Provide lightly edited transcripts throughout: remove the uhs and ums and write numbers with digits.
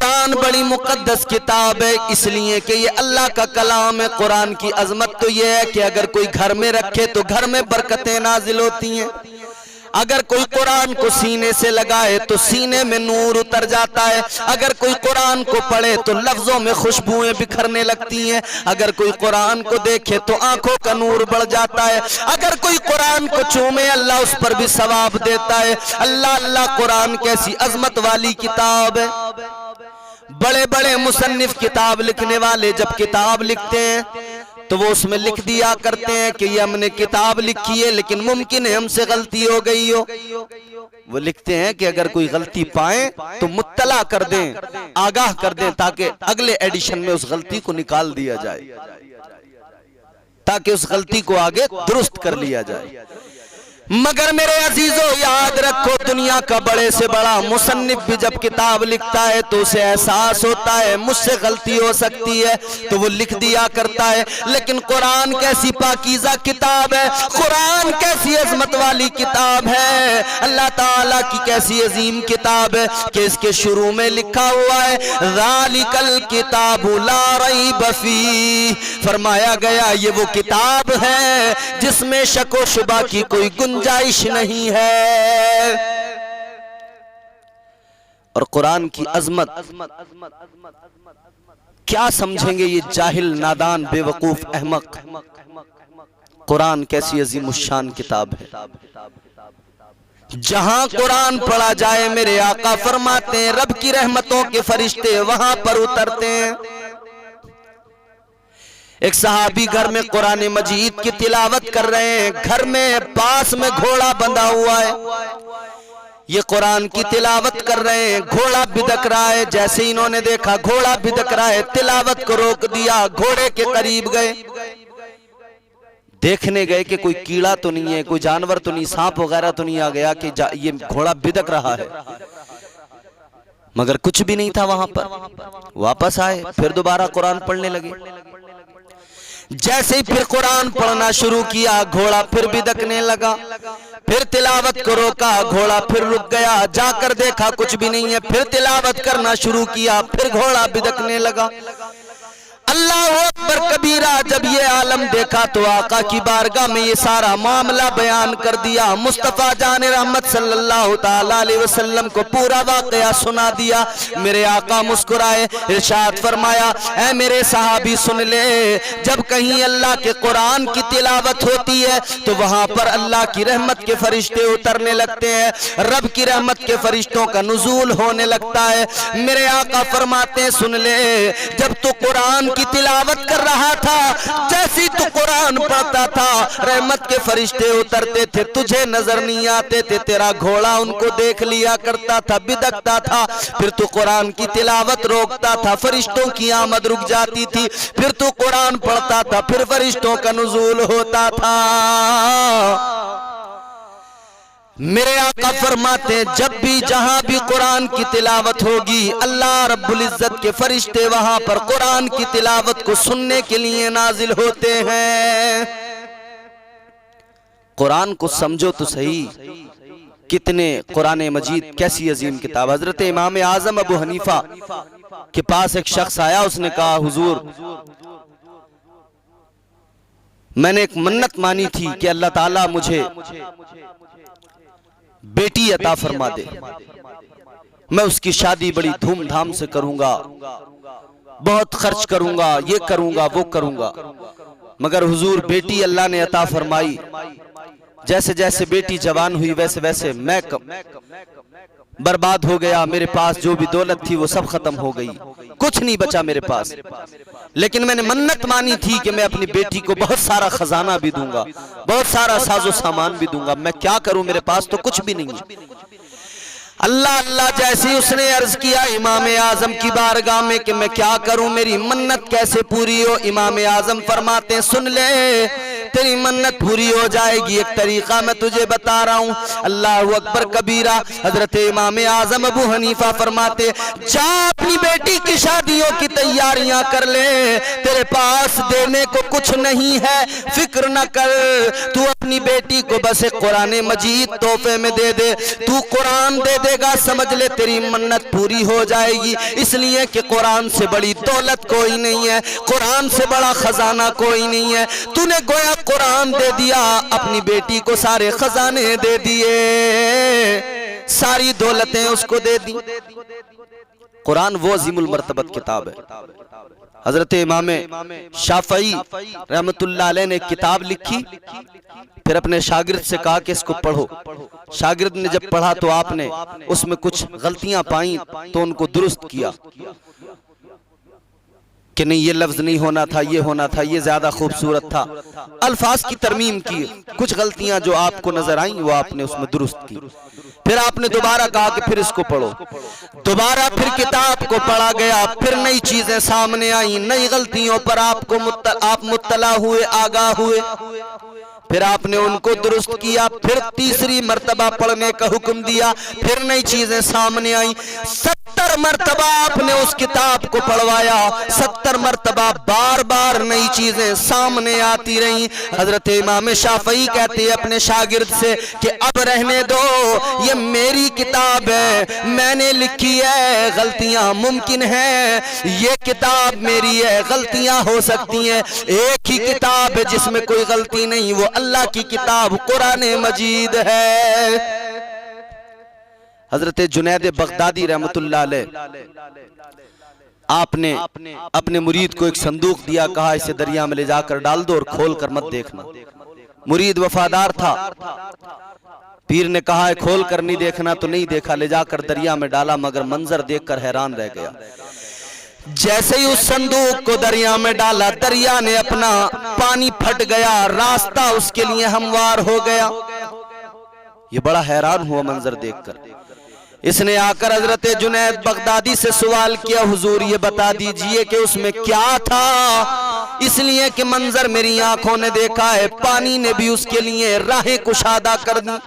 कुरान बड़ी मुकद्दस किताब है, इसलिए कि ये अल्लाह का कलाम है। कुरान की अजमत तो ये है कि अगर कोई घर में रखे तो घर में बरकतें नाजिल होती हैं। अगर कोई कुरान को सीने से लगाए तो सीने में नूर उतर जाता है। अगर कोई कुरान को पढ़े तो लफ्जों में खुशबुएं बिखरने लगती हैं। अगर कोई कुरान को देखे तो आंखों का नूर बढ़ जाता है। अगर कोई कुरान को चूमे अल्लाह उस पर भी सवाब देता है। अल्लाह अल्लाह, कुरान कैसी अजमत वाली किताब है। बड़े बड़े मुसन्निफ किताब लिखने वाले जब किताब लिखते हैं तो वो उसमें लिख दिया करते हैं कि ये हमने किताब लिखी है लेकिन मुमकिन है हमसे गलती हो गई हो। वो लिखते हैं कि अगर कोई गलती पाए तो मुत्तला कर दें, आगाह कर दें, ताकि अगले एडिशन में उस गलती को निकाल दिया जाए, ताकि उस गलती को आगे दुरुस्त कर लिया जाए। मगर मेरे अजीजों, याद रखो, दुनिया का बड़े से बड़ा मुसन्निफ भी जब किताब लिखता है तो उसे एहसास होता है मुझसे गलती हो सकती है तो वो लिख दिया करता है। लेकिन कुरान कैसी पाकीज़ा किताब है, कुरान कैसी अजमत वाली किताब है, अल्लाह ताला की कैसी अजीम किताब है कि इसके शुरू में लिखा हुआ है ज़ालिकल किताबु ला रैब फीह। फरमाया गया ये वो किताब है जिसमें शक व शुबा की कोई गुंजाइश नहीं है। और कुरान की अजमत क्या समझेंगे ये जाहिल, नादान, बेवकूफ, अहमक। कुरान कैसी अजीमुश्शान किताब है। जहां कुरान पढ़ा जाए मेरे आका फरमाते हैं रब की रहमतों के फरिश्ते वहां पर उतरते हैं। एक सहाबी घर में कुरान मजीद की तिलावत कर रहे हैं, घर में पास में घोड़ा बंधा हुआ है, ये कुरान की तिलावत कर रहे हैं, घोड़ा बिदक रहा है। जैसे इन्होंने देखा घोड़ा बिदक रहा है, तिलावत को रोक दिया, घोड़े के करीब गए, देखने गए कि कोई कीड़ा तो नहीं है, कोई जानवर तो नहीं, सांप वगैरह तो नहीं आ गया कि ये घोड़ा बिदक रहा है, मगर कुछ भी नहीं था वहां पर। वापस आए, फिर दोबारा कुरान पढ़ने लगे। जैसे ही फिर कुरान पढ़ना शुरू किया घोड़ा फिर बिदकने लगा, फिर तिलावत को रोका, घोड़ा फिर रुक गया, जाकर देखा कुछ भी नहीं है, फिर तिलावत करना शुरू किया, फिर घोड़ा बिदकने लगा। अल्लाह अकबर कबीरा। जब ये आलम देखा तो आका की बारगाह में ये सारा मामला बयान कर दिया। मुस्तफा जान रहमत सल्लल्लाहु ताला अलैहि वसल्लम को पूरा वाकया सुना दिया। मेरे आका मुस्कुराए, इरशाद फरमाया, ऐ मेरे सहाबी सुन ले, जब कहीं अल्लाह के कुरान की तिलावत होती है तो वहां पर अल्लाह की रहमत के फरिश्ते उतरने लगते हैं, रब की रहमत के फरिश्तों का नुज़ूल होने लगता है। मेरे आका फरमाते हैं सुन ले, जब तू कुरान की तिलावत कर रहा था, जैसी तू कुरान पढ़ता था, रहमत के फरिश्ते उतरते थे, तुझे नजर नहीं आते थे, तेरा घोड़ा उनको देख लिया करता था, बिदकता था, फिर तू कुरान की तिलावत रोकता था, फरिश्तों की आमद रुक जाती थी, फिर तू कुरान पढ़ता था, फिर फरिश्तों का नुज़ूल होता था। मेरे आका फरमाते हैं जब भी जहां भी कुरान की तिलावत होगी अल्लाह रब्बुल इज्जत के फरिश्ते वहां पर कुरान की तिलावत को सुनने के लिए नाजिल होते हैं। कुरान को समझो तो सही, कितने कुरान मजीद कैसी अजीम किताब। हजरत इमाम आजम अबू हनीफा के पास एक शख्स आया, उसने कहा हुजूर मैंने एक मन्नत मानी थी कि अल्लाह ताला मुझे बेटी अता फरमा दे, मैं उसकी शादी बड़ी धूमधाम से करूंगा, बहुत खर्च करूंगा, ये करूंगा वो करूंगा। मगर हुजूर बेटी अल्लाह ने अता फरमाई, जैसे जैसे बेटी जवान हुई वैसे वैसे मैं बर्बाद हो गया, मेरे पास जो भी दौलत थी वो सब खत्म हो गई, कुछ नहीं बचा मेरे पास। लेकिन मैंने मन्नत मानी थी कि मैं अपनी बेटी को बहुत सारा खजाना भी दूंगा, बहुत सारा साजो सामान भी दूंगा, मैं क्या करूं, मेरे पास तो कुछ भी नहीं है। अल्लाह अल्लाह जैसे ही उसने अर्ज किया इमाम आजम की बारगाह में कि मैं क्या करूं, मेरी मन्नत कैसे पूरी हो। इमाम आजम फरमाते सुन ले, तेरी मन्नत पूरी हो जाएगी। एक तरीका मैं तुझे बता रहा हूँ, अल्लाह अकबर कबीरा। हजरत इमाम आजम अबू हनीफा फरमाते, जा अपनी बेटी की शादियों की तैयारियां कर ले, तेरे पास देने को कुछ नहीं है, फिक्र न कर, तू अपनी बेटी को बस कुरान मजीद तोहफे में दे दे, तू कुरान दे देगा, समझ ले तेरी मन्नत पूरी हो जाएगी। इसलिए कि कुरान से बड़ी दौलत कोई नहीं है, कुरान से बड़ा खजाना कोई नहीं है। तूने गोया कुरान दे दिया, अपनी बेटी को सारे खजाने दे दिए, सारी दौलतें उसको दे दी। कुरान वो अजीमुल मर्तबत किताब है। हजरत इमाम शाफई रहमतुल्लाह अलैह ने किताब लिखी, फिर अपने शागिर्द से कहा कि इसको पढ़ो। शागिर्द ने जब पढ़ा तो आपने उसमें कुछ गलतियां पाई तो उनको दुरुस्त किया कि नहीं ये लफ्ज नहीं होना था, ये होना था, ये ज्यादा खूबसूरत था, अल्फाज की तरमीम की। कुछ गलतियां जो आपको नजर आई वो आपने उसमें दुरुस्त की। फिर आपने दोबारा कहा कि फिर इसको पढ़ो। दोबारा फिर किताब को पढ़ा गया, फिर नई चीजें सामने आई, नई गलतियों पर आप मुत्तला हुए, आगाह हुए, फिर आपने उनको दुरुस्त किया। फिर तीसरी मर्तबा पढ़ने का हुक्म दिया, फिर नई चीजें सामने आई। 70 मर्तबा आपने उस किताब को पढ़वाया, 70 मर्तबा बार बार नई चीजें सामने आती रही। हजरत इमाम शाफई कहते हैं अपने शागिर्द से कि अब रहने दो, ये मेरी किताब है, मैंने लिखी है, गलतियां मुमकिन है, ये किताब मेरी है, गलतियां हो सकती हैं। एक ही किताब है जिसमें कोई गलती नहीं, वो अल्लाह की किताब कुरान मजीद है। हजरत जुनैद बगदादी रहमतुल्लाह अलैह, आपने अपने मुरीद को एक संदूक दिया, कहा इसे दरिया में ले जाकर डाल दो और खोल कर मत देखना। मुरीद वफादार था, पीर ने कहा है खोल कर नहीं देखना, तो नहीं देखा, ले जाकर दरिया में डाला, मगर मंजर देखकर हैरान रह गया। जैसे ही उस संदूक को दरिया में डाला, दरिया ने अपना पानी फट गया, रास्ता उसके लिए हमवार हो गया। ये बड़ा हैरान हुआ मंजर देखकर। इसने आकर हजरत जुनैद बगदादी से सवाल किया, हुजूर ये बता दीजिए कि उसमें क्या था? इसलिए कि मंजर मेरी आंखों ने देखा है, पानी ने भी उसके लिए राहें कुशादा कर दी,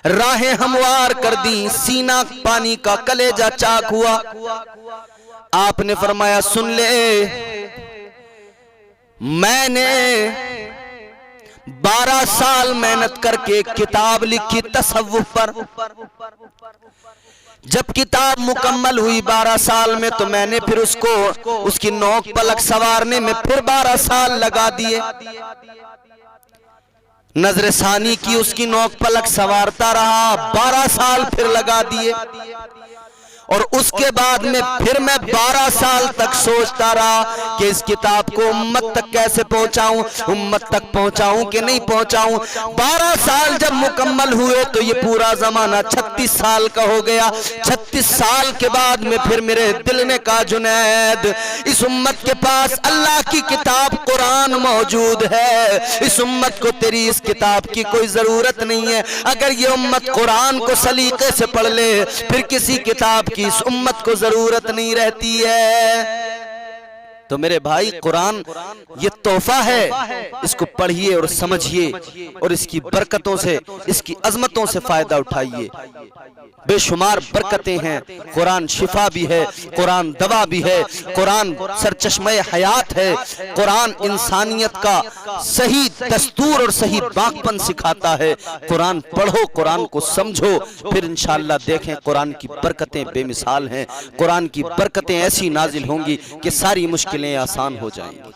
राहें हमवार कर दी, सीना पानी का, कलेजा चाक हुआ। आपने फरमाया सुन ले, मैंने 12 साल मेहनत करके किताब लिखी तसव्वुफ पर। जब किताब मुकम्मल हुई 12 साल में, तो मैंने फिर उसको उसकी नोक पलक संवारने में फिर 12 साल लगा दिए। नजर सानी की, उसकी नोक पलक संवारता रहा, 12 साल फिर लगा दिए। और उसके बाद में फिर मैं 12 साल तक सोचता रहा कि इस किताब को उम्मत तक कैसे पहुंचाऊं, उम्मत तक पहुंचाऊं कि नहीं पहुंचाऊं। 12 साल जब मुकम्मल हुए तो ये पूरा जमाना 36 साल का हो गया। 36 साल के बाद में फिर मेरे दिल ने कहा, जुनैद इस उम्मत के पास अल्लाह की किताब कुरान मौजूद है, इस उम्मत को तेरी इस किताब की कोई जरूरत नहीं है। अगर ये उम्मत कुरान को सलीके से पढ़ ले, फिर किसी किताब की इस उम्मत को जरूरत नहीं रहती है। तो मेरे भाई, कुरान ये तोहफा है, इसको पढ़िए और समझिए और इसकी बरकतों से, इसकी अजमतों से फायदा उठाइए। बेशुमार बरकतें हैं। कुरान शिफा भी है, कुरान दवा भी है, कुरान सरचश्मे हयात है, कुरान इंसानियत का सही दस्तूर और सही बाकपन सिखाता है। कुरान पढ़ो, कुरान को समझो, फिर इंशाअल्लाह देखें कुरान की बरकतें बेमिसाल हैं। कुरान की बरकतें ऐसी नाजिल होंगी कि सारी मुश्किलें आसान हो जाएंगी।